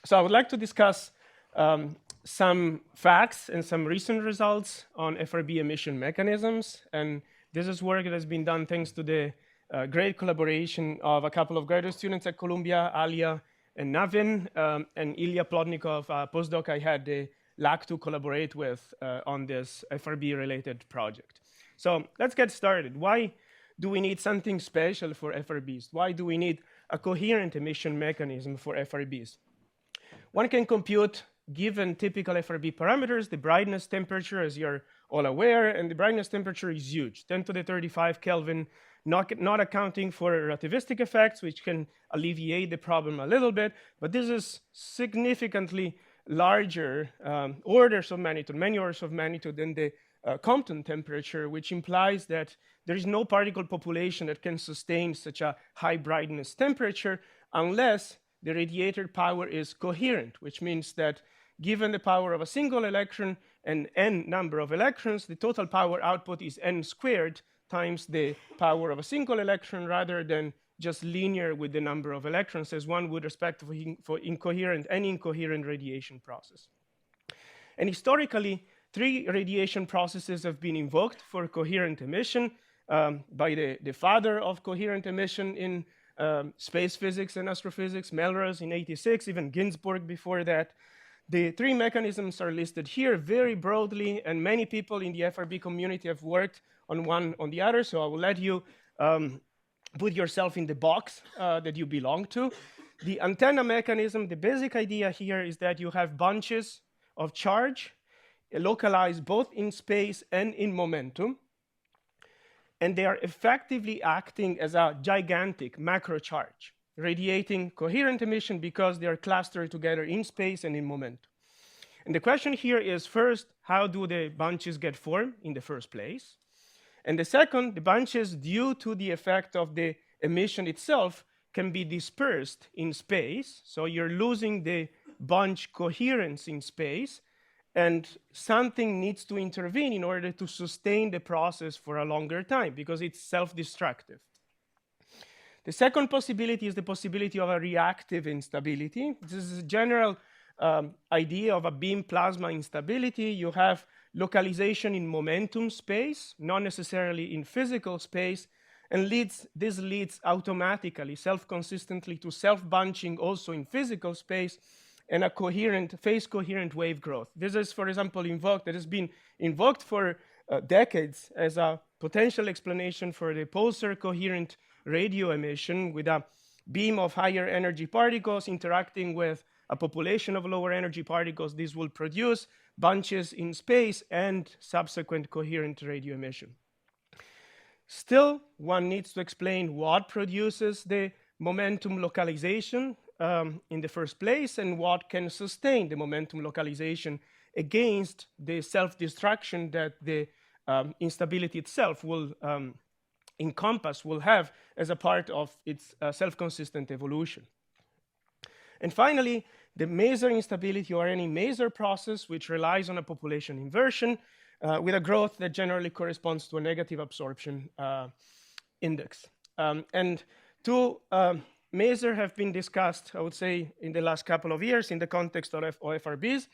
So I would like to discuss some facts and some recent results on FRB emission mechanisms. And this is work that has been done thanks to the great collaboration of a couple of graduate students at Columbia, Alia and Navin, and Ilya Plotnikov, a postdoc I had the luck to collaborate with on this FRB-related project. So let's get started. Why do we need something special for FRBs? Why do we need a coherent emission mechanism for FRBs? One can compute, given typical FRB parameters, the brightness temperature, as you're all aware, and the brightness temperature is huge, 10 to the 35 Kelvin, not accounting for relativistic effects, which can alleviate the problem a little bit, but this is significantly larger orders of magnitude, many orders of magnitude than the Compton temperature, which implies that there is no particle population that can sustain such a high brightness temperature unless the radiator power is coherent, which means that given the power of a single electron and n number of electrons, the total power output is n squared times the power of a single electron rather than just linear with the number of electrons as one would expect for incoherent, any incoherent radiation process. And historically, 3 radiation processes have been invoked for coherent emission by the father of coherent emission in space physics and astrophysics, Melrose in '86, even Ginzburg before that. The 3 mechanisms are listed here very broadly, and many people in the FRB community have worked on one on the other, so I will let you put yourself in the box that you belong to. The antenna mechanism, the basic idea here is that you have bunches of charge localized both in space and in momentum, and they are effectively acting as a gigantic macro charge, radiating coherent emission because they are clustered together in space and in momentum. And the question here is, first, how do the bunches get formed in the first place? And the second, the bunches, due to the effect of the emission itself, can be dispersed in space, so you're losing the bunch coherence in space, and something needs to intervene in order to sustain the process for a longer time because it's self-destructive. The second possibility is the possibility of a reactive instability. This is a general idea of a beam plasma instability. You have localization in momentum space, not necessarily in physical space, and this leads automatically, self-consistently to self-bunching also in physical space, and a coherent, phase-coherent wave growth. This is, for example, that has been invoked for decades as a potential explanation for the pulsar coherent radio emission with a beam of higher energy particles interacting with a population of lower energy particles. This will produce bunches in space and subsequent coherent radio emission. Still, one needs to explain what produces the momentum localization in the first place and what can sustain the momentum localization against the self-destruction that the instability itself will encompass, will have as a part of its self-consistent evolution. And finally, the Maser instability, or any Maser process which relies on a population inversion with a growth that generally corresponds to a negative absorption index. And two Maser have been discussed, I would say, in the last couple of years in the context of FRBs.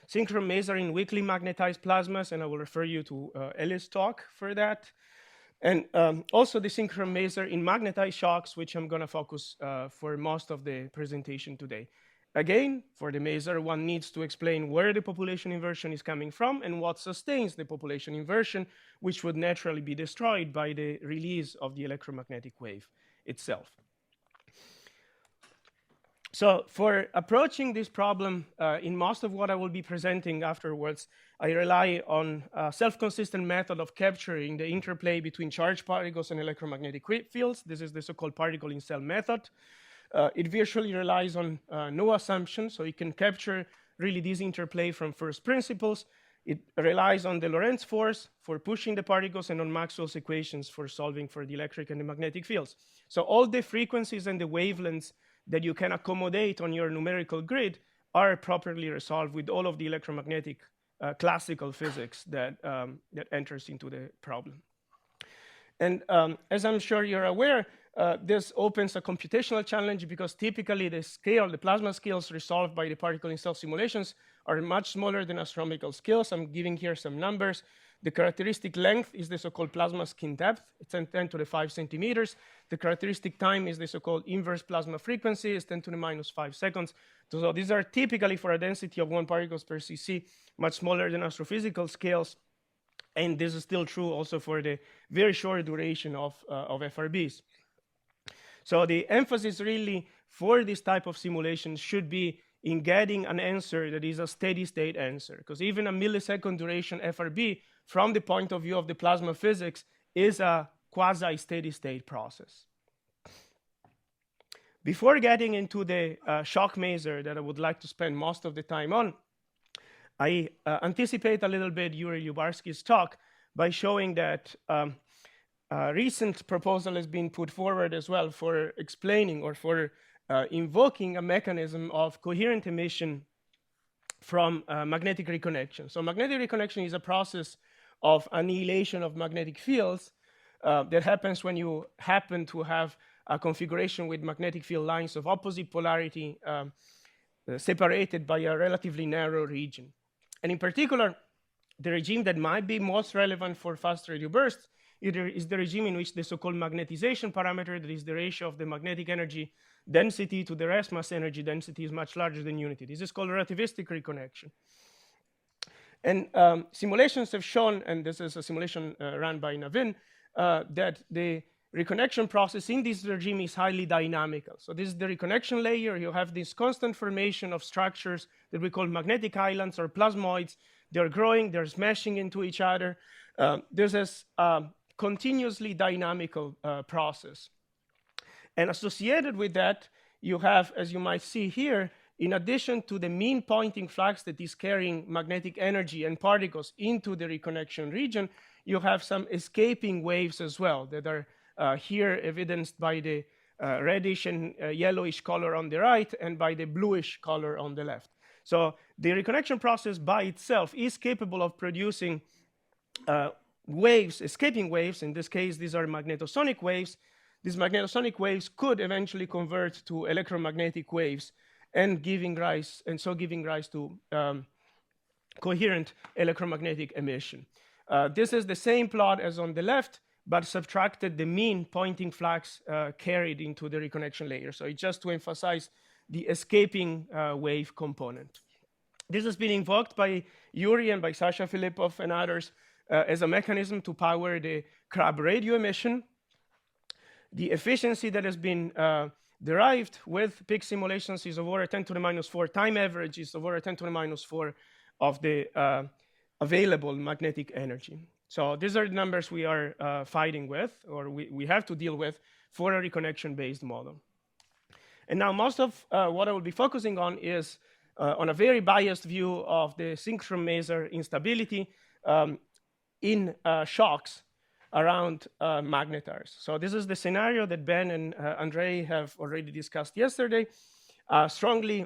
Synchron Maser in weakly magnetized plasmas, and I will refer you to Ellis' talk for that. And also the synchron Maser in magnetized shocks, which I'm going to focus for most of the presentation today. Again, for the Maser, one needs to explain where the population inversion is coming from and what sustains the population inversion, which would naturally be destroyed by the release of the electromagnetic wave itself. So for approaching this problem, in most of what I will be presenting afterwards, I rely on a self-consistent method of capturing the interplay between charged particles and electromagnetic fields. This is the so-called particle in cell method. It virtually relies on no assumptions, so it can capture really this interplay from first principles. It relies on the Lorentz force for pushing the particles and on Maxwell's equations for solving for the electric and the magnetic fields. So all the frequencies and the wavelengths that you can accommodate on your numerical grid are properly resolved with all of the electromagnetic classical physics that enters into the problem. And as I'm sure you're aware, this opens a computational challenge because typically the plasma scales resolved by the particle in self simulations are much smaller than astronomical scales. I'm giving here some numbers. The characteristic length is the so-called plasma skin depth. It's 10 to the 5 centimeters. The characteristic time is the so-called inverse plasma frequency. It's 10 to the minus 5 seconds. So these are typically, for a density of 1 particles per cc, much smaller than astrophysical scales. And this is still true also for the very short duration of FRBs. So the emphasis really for this type of simulation should be in getting an answer that is a steady state answer, because even a millisecond duration FRB, from the point of view of the plasma physics, is a quasi steady state process. Before getting into the shock maser that I would like to spend most of the time on, I anticipate a little bit Yuri Lyubarsky's talk by showing that a recent proposal has been put forward as well for explaining or for invoking a mechanism of coherent emission from magnetic reconnection. So magnetic reconnection is a process of annihilation of magnetic fields that happens when you happen to have a configuration with magnetic field lines of opposite polarity separated by a relatively narrow region. And in particular, the regime that might be most relevant for fast radio bursts is the regime in which the so-called magnetization parameter, that is the ratio of the magnetic energy density to the rest mass energy density, is much larger than unity. This is called relativistic reconnection. And simulations have shown, and this is a simulation run by Navin, that the reconnection process in this regime is highly dynamical. So this is the reconnection layer. You have this constant formation of structures that we call magnetic islands or plasmoids. They're growing, they're smashing into each other. There's this continuously dynamical process. And associated with that, you have, as you might see here, in addition to the mean pointing flux that is carrying magnetic energy and particles into the reconnection region, you have some escaping waves as well that are here evidenced by the reddish and yellowish color on the right and by the bluish color on the left. So the reconnection process by itself is capable of producing waves, escaping waves. In this case, these are magnetosonic waves. These magnetosonic waves could eventually convert to electromagnetic waves and giving rise to coherent electromagnetic emission. This is the same plot as on the left, but subtracted the mean pointing flux carried into the reconnection layer. So it's just to emphasize the escaping wave component. This has been invoked by Yuri and by Sasha Filippov and others as a mechanism to power the Crab radio emission. The efficiency that has been derived with peak simulations is over 10 to the minus 4. Time average is over 10 to the minus 4 of the available magnetic energy. So these are the numbers we are fighting with, or we have to deal with for a reconnection-based model. And now most of what I will be focusing on is on a very biased view of the synchron maser instability in shocks around magnetars. So this is the scenario that Ben and Andrei have already discussed yesterday. Strongly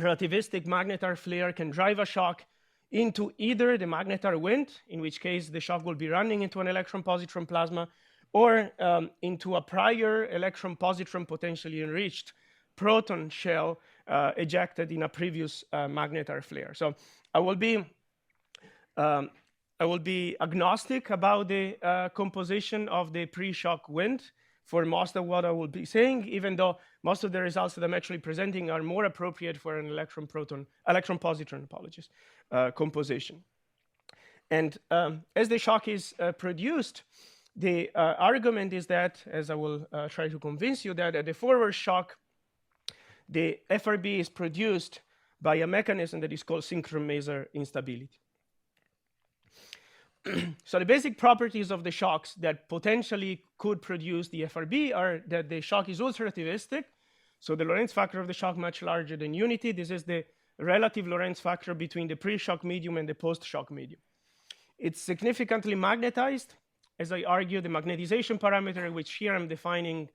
relativistic magnetar flare can drive a shock into either the magnetar wind, in which case the shock will be running into an electron-positron plasma, or into a prior electron-positron potentially enriched proton shell ejected in a previous magnetar flare. So I will be agnostic about the composition of the pre-shock wind for most of what I will be saying, even though most of the results that I'm actually presenting are more appropriate for an electron-positron, composition. And as the shock is produced, the argument is that, as I will try to convince you, that at the forward shock, the FRB is produced by a mechanism that is called synchron maser instability. So the basic properties of the shocks that potentially could produce the FRB are that the shock is ultra-relativistic, so the Lorentz factor of the shock much larger than unity. This is the relative Lorentz factor between the pre-shock medium and the post-shock medium. It's significantly magnetized. As I argue, the magnetization parameter, which here I'm defining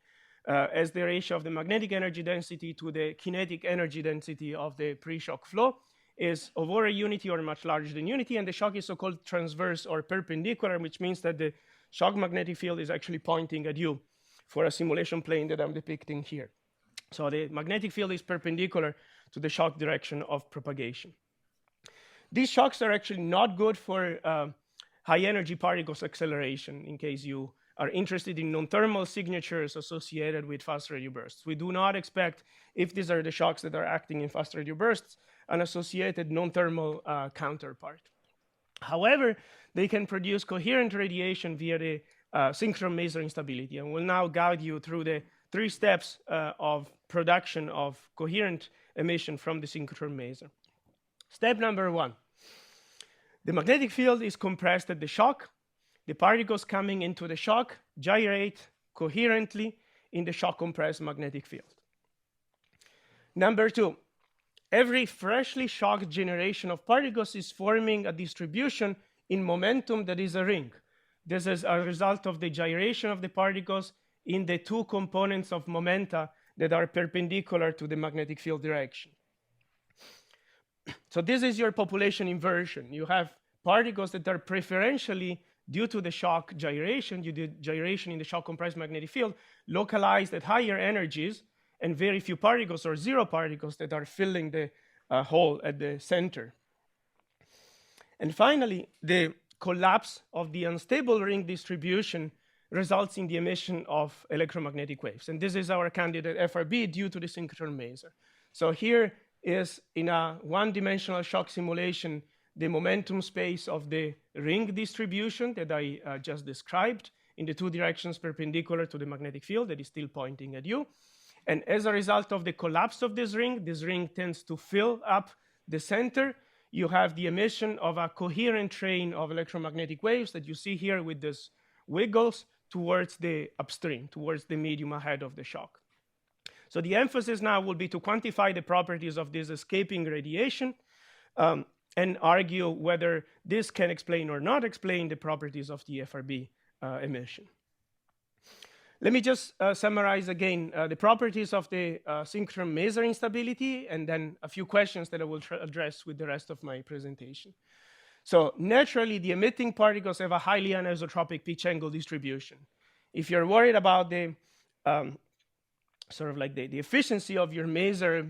as the ratio of the magnetic energy density to the kinetic energy density of the pre-shock flow, is over a unity or much larger than unity, and the shock is so-called transverse or perpendicular, which means that the shock magnetic field is actually pointing at you for a simulation plane that I'm depicting here. So the magnetic field is perpendicular to the shock direction of propagation. These shocks are actually not good for high energy particles acceleration, in case you are interested in non-thermal signatures associated with fast radio bursts. We do not expect, if these are the shocks that are acting in fast radio bursts, an associated non-thermal counterpart. However, they can produce coherent radiation via the synchrotron maser instability, and we'll now guide you through the 3 steps of production of coherent emission from the synchrotron maser. Step number 1. The magnetic field is compressed at the shock. The particles coming into the shock gyrate coherently in the shock-compressed magnetic field. Number 2. Every freshly shocked generation of particles is forming a distribution in momentum that is a ring. This is a result of the gyration of the particles in the 2 components of momenta that are perpendicular to the magnetic field direction. So this is your population inversion. You have particles that are preferentially, due to the shock gyration, due to gyration in the shock-compressed magnetic field, localized at higher energies, and very few particles or 0 particles that are filling the hole at the center. And finally, the collapse of the unstable ring distribution results in the emission of electromagnetic waves. And this is our candidate FRB due to the synchrotron maser. So here is, in a one-dimensional shock simulation, the momentum space of the ring distribution that I just described in the 2 directions perpendicular to the magnetic field that is still pointing at you. And as a result of the collapse of this ring tends to fill up the center. You have the emission of a coherent train of electromagnetic waves that you see here with these wiggles towards the upstream, towards the medium ahead of the shock. So the emphasis now will be to quantify the properties of this escaping radiation and argue whether this can explain or not explain the properties of the FRB emission. Let me just summarize again the properties of the synchrotron maser instability, and then a few questions that I will address with the rest of my presentation. So naturally, the emitting particles have a highly anisotropic pitch angle distribution. If you're worried about the the efficiency of your maser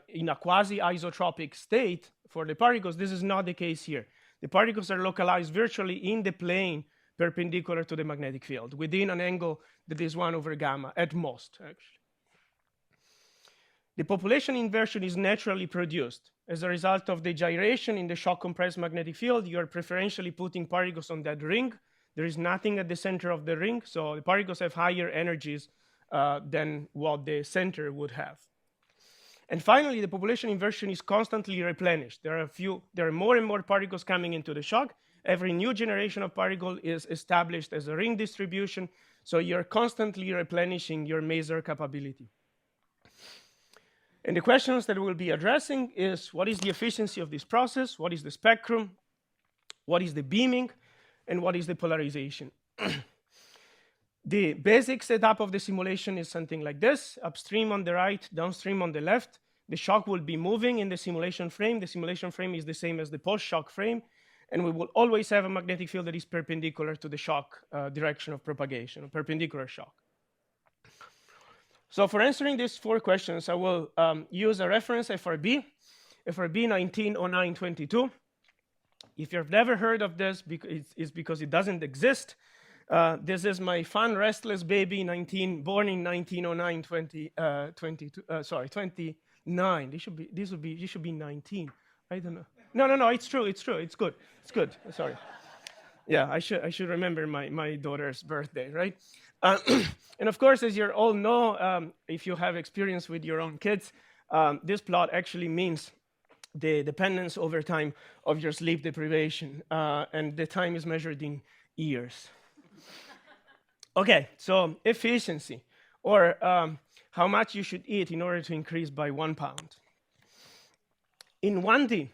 in a quasi-isotropic state for the particles, this is not the case here. The particles are localized virtually in the plane perpendicular to the magnetic field, within an angle that is 1 over gamma, at most, actually. The population inversion is naturally produced. As a result of the gyration in the shock-compressed magnetic field, you are preferentially putting particles on that ring. There is nothing at the center of the ring, so the particles have higher energies than what the center would have. And finally, the population inversion is constantly replenished. There are more and more particles coming into the shock. Every new generation of particle is established as a ring distribution, so you're constantly replenishing your maser capability. And the questions that we'll be addressing is, what is the efficiency of this process? What is the spectrum? What is the beaming? And what is the polarization? The basic setup of the simulation is something like this. Upstream on the right, downstream on the left. The shock will be moving in the simulation frame. The simulation frame is the same as the post-shock frame. And we will always have a magnetic field that is perpendicular to the shock direction of propagation, a perpendicular shock. So for answering these 4 questions, I will use a reference FRB 190922. If you've never heard of this, it's because it doesn't exist. This is my fun, restless baby, born in 1909, 29. This should be 19. I don't know. No, it's true. It's good. Sorry. Yeah, I should remember my daughter's birthday, right? And of course, as you all know, if you have experience with your own kids, this plot actually means the dependence over time of your sleep deprivation, and the time is measured in years. Okay, so efficiency, or how much you should eat in order to increase by 1 pound. In 1D,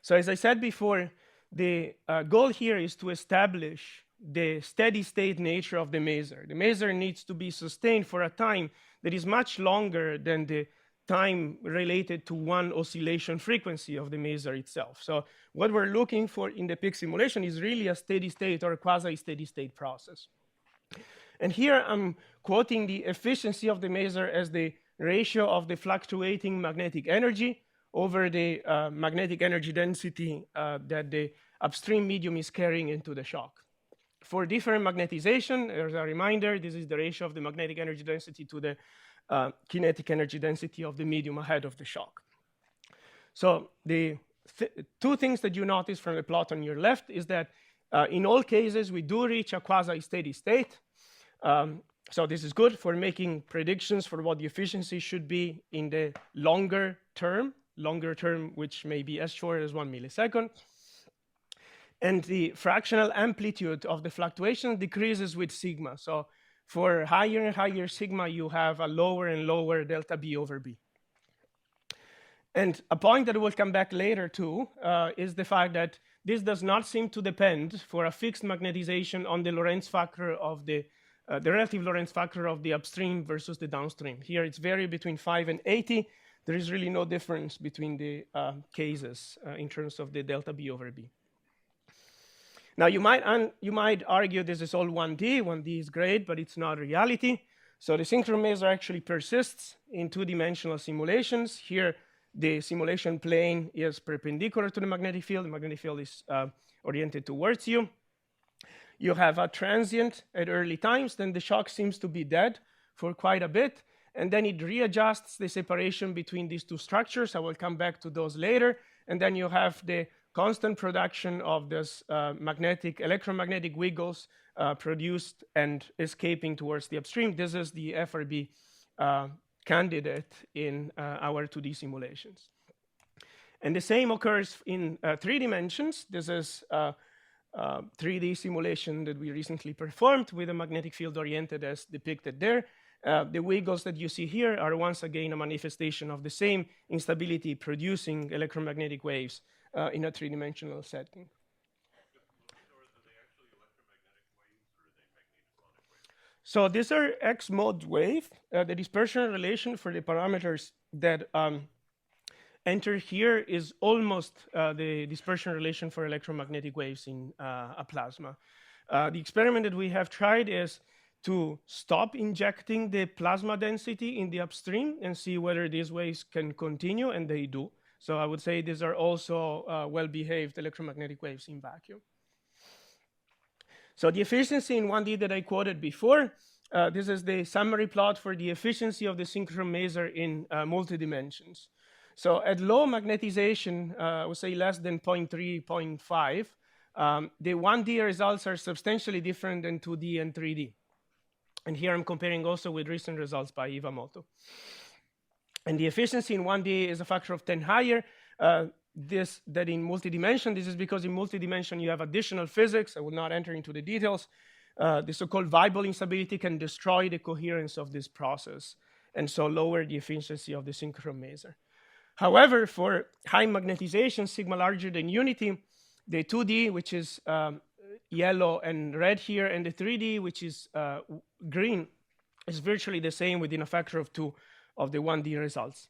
so as I said before, the goal here is to establish the steady state nature of the maser. The maser needs to be sustained for a time that is much longer than the time related to one oscillation frequency of the maser itself. So what we're looking for in the peak simulation is really a steady state or quasi-steady state process. And here I'm quoting the efficiency of the maser as the ratio of the fluctuating magnetic energy over the magnetic energy density that the upstream medium is carrying into the shock. For different magnetization, as a reminder, this is the ratio of the magnetic energy density to the kinetic energy density of the medium ahead of the shock. So the two things that you notice from the plot on your left is that in all cases, we do reach a quasi-steady state. So this is good for making predictions for what the efficiency should be in the longer term, which may be as short as 1 millisecond. And the fractional amplitude of the fluctuation decreases with sigma. So for higher and higher sigma, you have a lower and lower delta B over B. And a point that will come back later to is the fact that this does not seem to depend for a fixed magnetization on the Lorentz factor of the relative Lorentz factor of the upstream versus the downstream. Here it's vary between 5 and 80. There is really no difference between the cases in terms of the delta B over B. Now you might argue this is all 1D. 1D is great, but it's not reality. So the synchrotron maser actually persists in two-dimensional simulations. Here the simulation plane is perpendicular to the magnetic field. The magnetic field is oriented towards you. You have a transient at early times, then the shock seems to be dead for quite a bit, and then it readjusts the separation between these two structures. I will come back to those later. And then you have the constant production of this electromagnetic wiggles produced and escaping towards the upstream. This is the FRB candidate in our 2D simulations. And the same occurs in 3 dimensions. This is 3D simulation that we recently performed with a magnetic field oriented as depicted there. The wiggles that you see here are once again a manifestation of the same instability producing electromagnetic waves in a 3-dimensional setting. So these are X-mode wave. The dispersion relation for the parameters that enter here is almost the dispersion relation for electromagnetic waves in a plasma. The experiment that we have tried is to stop injecting the plasma density in the upstream and see whether these waves can continue, and they do. So I would say these are also well-behaved electromagnetic waves in vacuum. So the efficiency in 1D that I quoted before, this is the summary plot for the efficiency of the synchrotron maser in multi-dimensions. So at low magnetization, I would say less than 0.3, 0.5, the 1D results are substantially different than 2D and 3D. And here I'm comparing also with recent results by Iwamoto. And the efficiency in 1D is a factor of 10 higher. That in multi-dimension, this is because in multi-dimension you have additional physics. I will not enter into the details. The so-called Weibull instability can destroy the coherence of this process and so lower the efficiency of the synchrotron maser. However, for high magnetization, sigma larger than unity, the 2D, which is yellow and red here, and the 3D, which is green, is virtually the same within a factor of 2 of the 1D results.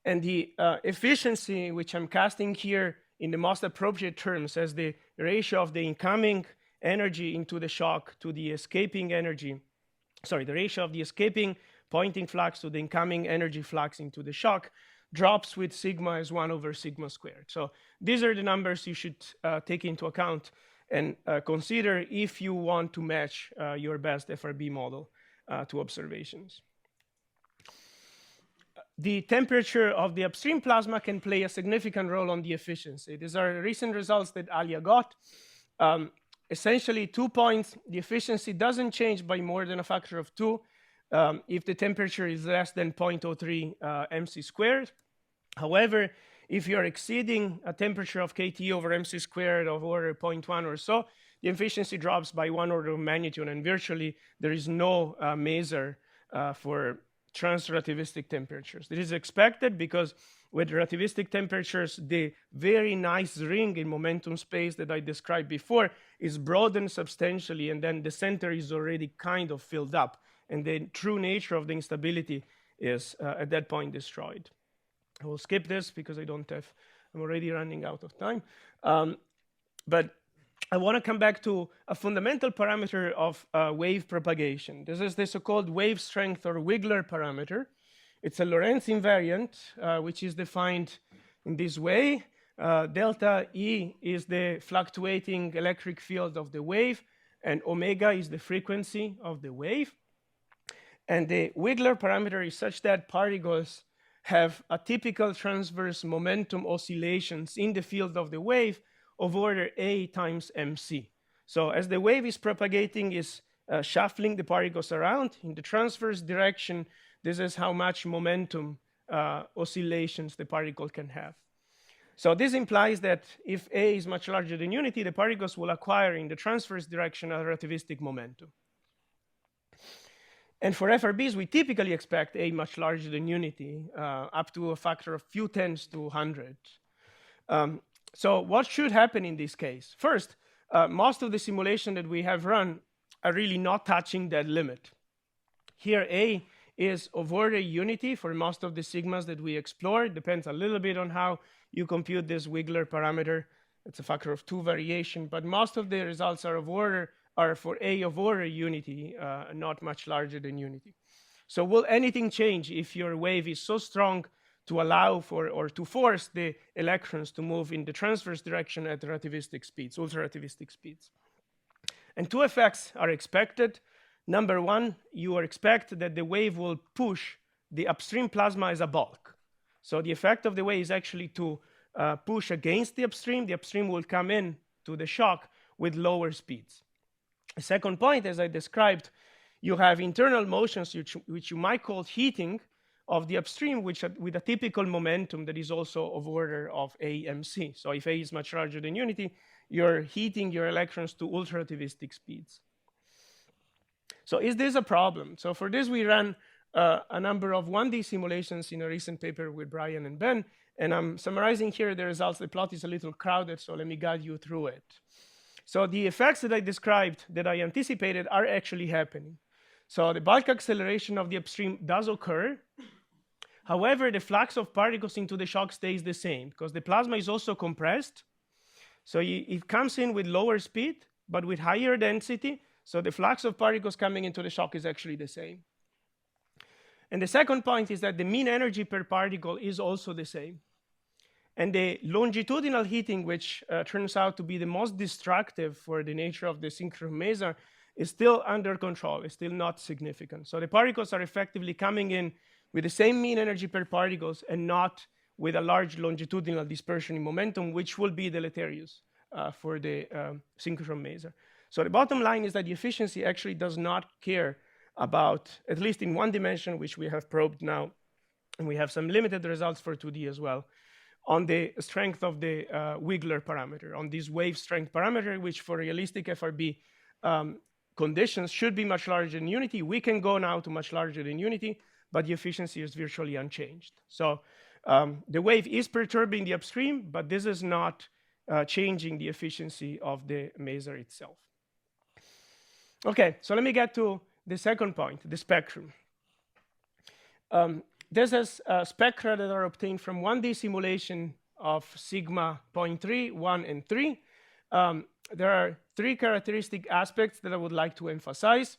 And the efficiency, which I'm casting here in the most appropriate terms as the ratio of the incoming energy into the shock to the escaping energy, the ratio of the escaping pointing flux to the incoming energy flux into the shock, drops with sigma as 1 over sigma squared. So these are the numbers you should take into account and consider if you want to match your best FRB model to observations. The temperature of the upstream plasma can play a significant role on the efficiency. These are recent results that Alia got. Essentially 2 points, the efficiency doesn't change by more than a factor of 2 if the temperature is less than 0.03 mc squared. However, if you're exceeding a temperature of kT over mc squared of order 0.1 or so, the efficiency drops by 1 order of magnitude, and virtually there is no maser for trans-relativistic temperatures. This is expected because with relativistic temperatures, the very nice ring in momentum space that I described before is broadened substantially, and then the center is already kind of filled up, and the true nature of the instability is at that point destroyed. I will skip this because I'm already running out of time. But I want to come back to a fundamental parameter of wave propagation. This is the so-called wave strength or Wigler parameter. It's a Lorentz invariant, which is defined in this way. Delta E is the fluctuating electric field of the wave, and omega is the frequency of the wave. And the Wigler parameter is such that particles have a typical transverse momentum oscillations in the field of the wave of order A times mc. So as the wave is propagating, is shuffling the particles around in the transverse direction, this is how much momentum oscillations the particle can have. So this implies that if A is much larger than unity, the particles will acquire in the transverse direction a relativistic momentum. And for FRBs, we typically expect A much larger than unity, up to a factor of few tens to 100. So what should happen in this case? First, most of the simulation that we have run are really not touching that limit. Here, A is of order unity for most of the sigmas that we explored. Depends a little bit on how you compute this Wigler parameter. It's a factor of 2 variation, but most of the results are for A of order unity, not much larger than unity. So will anything change if your wave is so strong to allow for or to force the electrons to move in the transverse direction at relativistic speeds, ultra-relativistic speeds? And two effects are expected. Number one, you expect that the wave will push the upstream plasma as a bulk. So the effect of the wave is actually to push against the upstream. The upstream will come in to the shock with lower speeds. The second point, as I described, you have internal motions which you might call heating of the upstream, which with a typical momentum that is also of order of AMC. So if A is much larger than unity, you're heating your electrons to ultra-relativistic speeds. So is this a problem? So for this, we ran a number of 1D simulations in a recent paper with Brian and Ben, and I'm summarizing here the results. The plot is a little crowded, so let me guide you through it. So the effects that I described, that I anticipated, are actually happening. So the bulk acceleration of the upstream does occur. However, the flux of particles into the shock stays the same because the plasma is also compressed. So it comes in with lower speed, but with higher density. So the flux of particles coming into the shock is actually the same. And the second point is that the mean energy per particle is also the same. And the longitudinal heating, which turns out to be the most destructive for the nature of the synchronous maser, is still under control. It's still not significant. So the particles are effectively coming in with the same mean energy per particles and not with a large longitudinal dispersion in momentum, which will be deleterious for the synchrotron maser. So the bottom line is that the efficiency actually does not care about, at least in one dimension, which we have probed now, and we have some limited results for 2D as well, on the strength of the Wigler parameter, on this wave strength parameter, which for realistic FRB conditions should be much larger than unity. We can go now to much larger than unity, but the efficiency is virtually unchanged. So the wave is perturbing the upstream, but this is not changing the efficiency of the maser itself. Okay, so let me get to the second point, the spectrum. This is spectra that are obtained from 1D simulation of sigma 0.3, 1, and 3. There are 3 characteristic aspects that I would like to emphasize.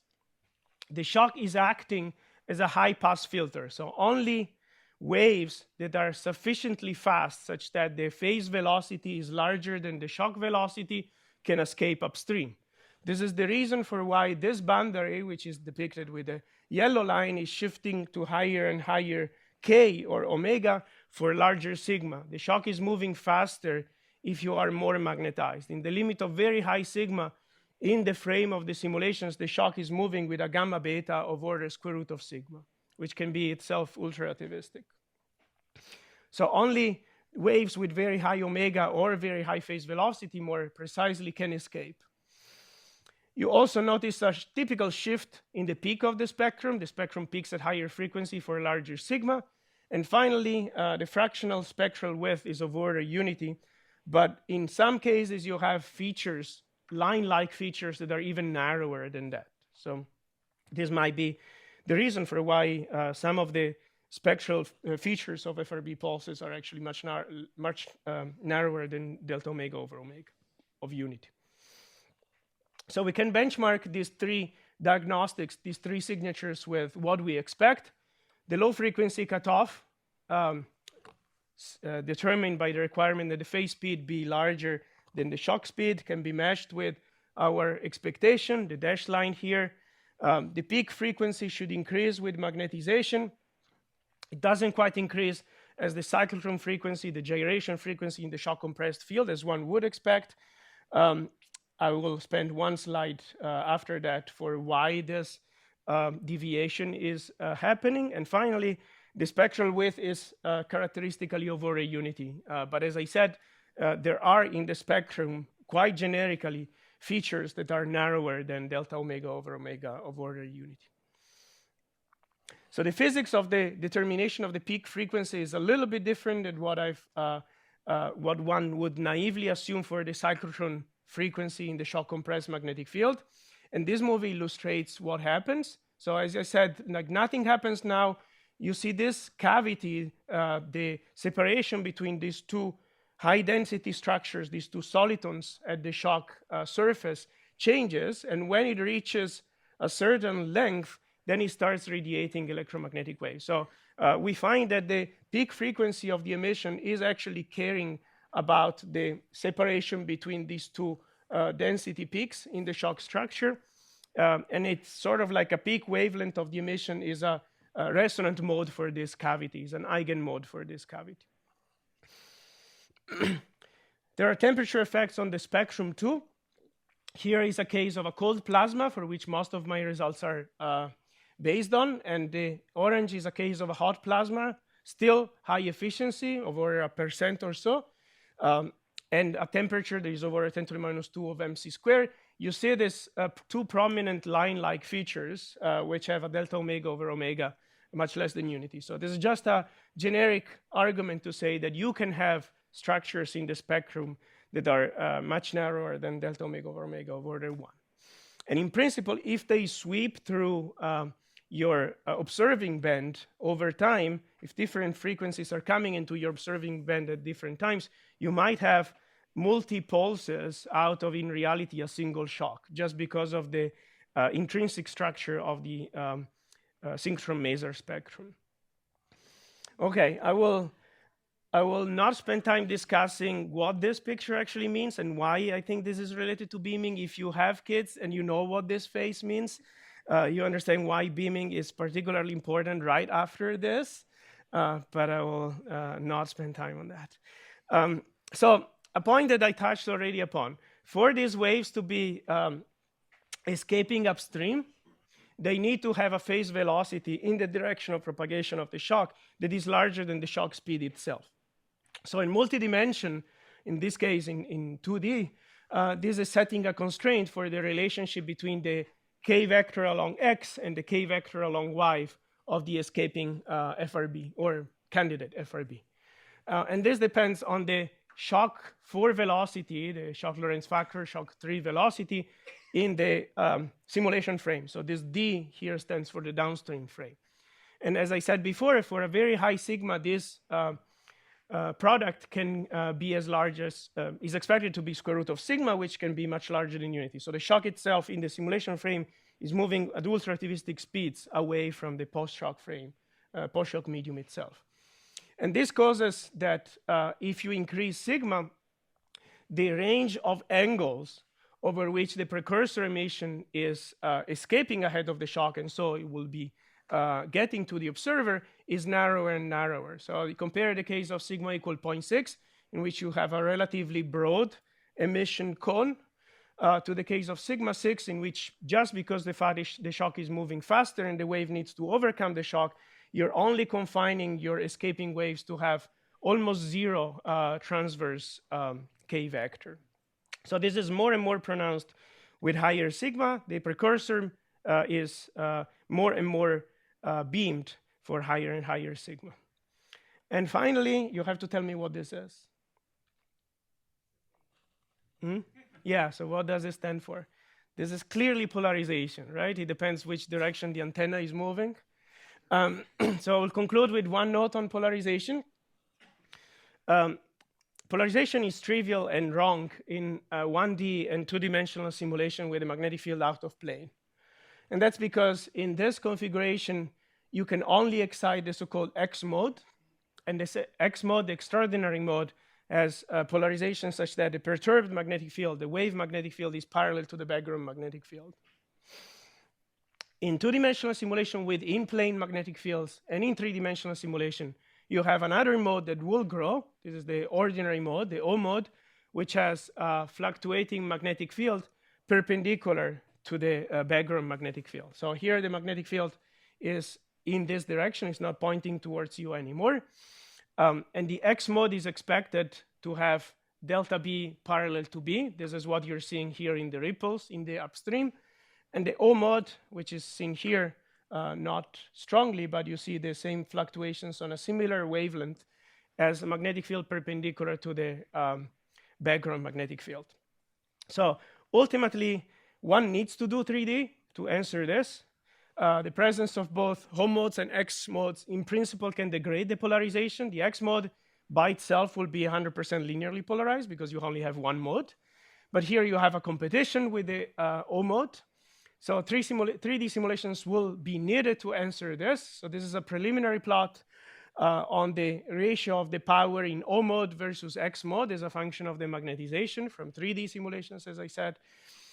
The shock is acting as a high-pass filter, so only waves that are sufficiently fast such that the phase velocity is larger than the shock velocity can escape upstream. This is the reason for why this boundary, which is depicted with a yellow line, is shifting to higher and higher k or omega for larger sigma. The shock is moving faster if you are more magnetized. In the limit of very high sigma, in the frame of the simulations, the shock is moving with a gamma beta of order square root of sigma, which can be itself ultra-relativistic. So only waves with very high omega or very high phase velocity more precisely can escape. You also notice a typical shift in the peak of the spectrum. The spectrum peaks at higher frequency for larger sigma. And finally, the fractional spectral width is of order unity. But in some cases, you have features, line-like features that are even narrower than that. So this might be the reason for why some of the spectral features of FRB pulses are actually much narrower than delta omega over omega of unity. So we can benchmark these three diagnostics, these three signatures, with what we expect. The low frequency cutoff, determined by the requirement that the phase speed be larger than the shock speed, can be matched with our expectation, the dashed line here. The peak frequency should increase with magnetization. It doesn't quite increase as the cyclotron frequency, the gyration frequency in the shock compressed field, as one would expect. I will spend one slide after that for why this deviation is happening. And finally, the spectral width is characteristically of Fourier unity. But as I said, there are in the spectrum, quite generically, features that are narrower than delta omega over omega of Fourier unity. So the physics of the determination of the peak frequency is a little bit different than what one would naively assume for the cyclotron frequency in the shock compressed magnetic field. And this movie illustrates what happens. So as I said, like nothing happens now. You see this cavity, the separation between these two high density structures, these two solitons at the shock surface changes. And when it reaches a certain length, then it starts radiating electromagnetic waves. So we find that the peak frequency of the emission is actually caring about the separation between these two density peaks in the shock structure. And it's sort of like a peak wavelength of the emission is a resonant mode for this cavity, is an eigenmode for this cavity. There are temperature effects on the spectrum too. Here is a case of a cold plasma for which most of my results are based on, and the orange is a case of a hot plasma, still high efficiency, over 1% or so, and a temperature that is over 10 to the minus 2 of mc squared. You see this two prominent line-like features, which have a delta omega over omega, much less than unity. So this is just a generic argument to say that you can have structures in the spectrum that are much narrower than delta omega over omega of order 1. And in principle, if they sweep through your observing band over time, if different frequencies are coming into your observing band at different times, you might have multi-pulses out of, in reality, a single shock, just because of the intrinsic structure of the synchrotron maser spectrum. Okay, I will not spend time discussing what this picture actually means and why I think this is related to beaming. If you have kids and you know what this phase means, you understand why beaming is particularly important right after this, but I will not spend time on that. So a point that I touched already upon, for these waves to be escaping upstream, they need to have a phase velocity in the direction of propagation of the shock that is larger than the shock speed itself. So in multi-dimension, in this case in 2D, this is setting a constraint for the relationship between the k vector along x and the k vector along y of the escaping FRB or candidate FRB. And this depends on the shock 4 velocity, the shock Lorentz factor, shock 3 velocity in the simulation frame. So this D here stands for the downstream frame. And as I said before, for a very high sigma, this product can be as large as, is expected to be square root of sigma, which can be much larger than unity. So the shock itself in the simulation frame is moving at ultra-relativistic speeds away from the post-shock frame, post-shock medium itself. And this causes that if you increase sigma, the range of angles over which the precursor emission is escaping ahead of the shock, and so it will be getting to the observer, is narrower and narrower. So you compare the case of sigma equal 0.6, in which you have a relatively broad emission cone, to the case of sigma 6, in which just because the shock is moving faster and the wave needs to overcome the shock, you're only confining your escaping waves to have almost zero transverse k vector. So this is more and more pronounced with higher sigma. The precursor is more and more beamed for higher and higher sigma. And finally, you have to tell me what this is. Yeah, so what does it stand for? This is clearly polarization, right? It depends which direction the antenna is moving. So I'll conclude with one note on polarization. polarization is trivial and wrong in 1D and 2-dimensional simulation with a magnetic field out of plane. And that's because in this configuration, you can only excite the so-called X mode. And this X mode, the extraordinary mode, has polarization such that the perturbed magnetic field, the wave magnetic field, is parallel to the background magnetic field. In 2-dimensional simulation with in-plane magnetic fields and in 3-dimensional simulation, you have another mode that will grow. This is the ordinary mode, the O mode, which has a fluctuating magnetic field perpendicular to the background magnetic field. So here the magnetic field is in this direction. It's not pointing towards you anymore. And the X mode is expected to have delta B parallel to B. This is what you're seeing here in the ripples in the upstream. And the O mode, which is seen here, not strongly, but you see the same fluctuations on a similar wavelength as a magnetic field perpendicular to the background magnetic field. So ultimately, one needs to do 3D to answer this. The presence of both home modes and X modes in principle can degrade the polarization. The X mode by itself will be 100% linearly polarized because you only have one mode. But here you have a competition with the O mode. So 3D simulations will be needed to answer this. So this is a preliminary plot on the ratio of the power in O mode versus X mode as a function of the magnetization from 3D simulations, as I said.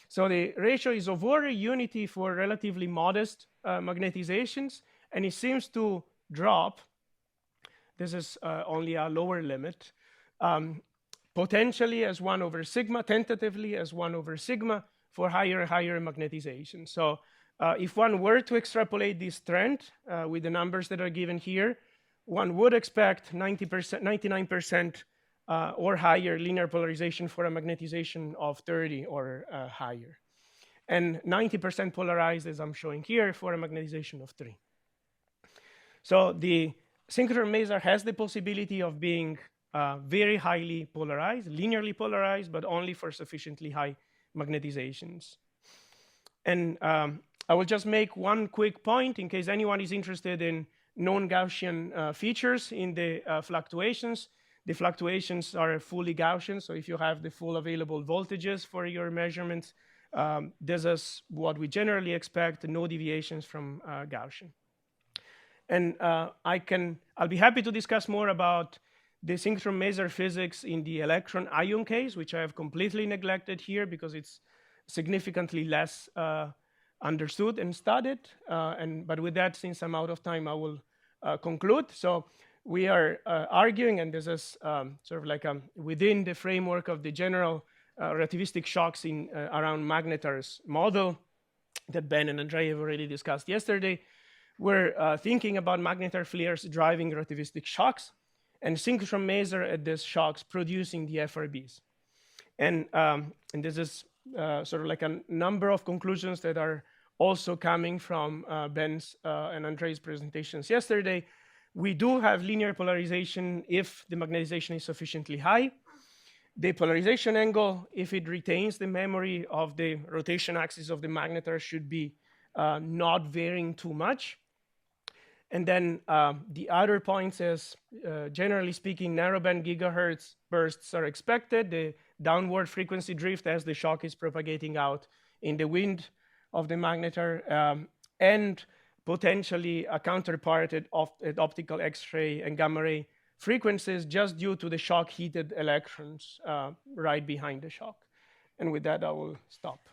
So the ratio is over unity for relatively modest magnetizations, and it seems to drop. This is only a lower limit, potentially as 1 over sigma, tentatively as 1 over sigma for higher and higher magnetization. So if one were to extrapolate this trend with the numbers that are given here, one would expect 90%, 99% or higher linear polarization for a magnetization of 30 or higher. And 90% polarized, as I'm showing here, for a magnetization of 3. So the synchrotron maser has the possibility of being very highly polarized, linearly polarized, but only for sufficiently high magnetizations. And I will just make one quick point in case anyone is interested in non-Gaussian features in the fluctuations. The fluctuations are fully Gaussian, so if you have the full available voltages for your measurements, this is what we generally expect, no deviations from Gaussian. And I'll be happy to discuss more about the synchrotron maser physics in the electron ion case, which I have completely neglected here because it's significantly less understood and studied. But with that, since I'm out of time, I will conclude. So we are arguing, and this is sort of like within the framework of the general relativistic shocks in around magnetars model that Ben and Andrei have already discussed yesterday. We're thinking about magnetar flares driving relativistic shocks, and synchrotron maser at these shocks producing the FRBs. And this is sort of like a number of conclusions that are also coming from Ben's and Andrei's presentations yesterday. We do have linear polarization if the magnetization is sufficiently high. The polarization angle, if it retains the memory of the rotation axis of the magnetar, should be not varying too much. And then the other points is, generally speaking, narrowband gigahertz bursts are expected. The downward frequency drift as the shock is propagating out in the wind of the magnetar, and potentially a counterpart at optical X-ray and gamma ray frequencies just due to the shock-heated electrons right behind the shock. And with that, I will stop.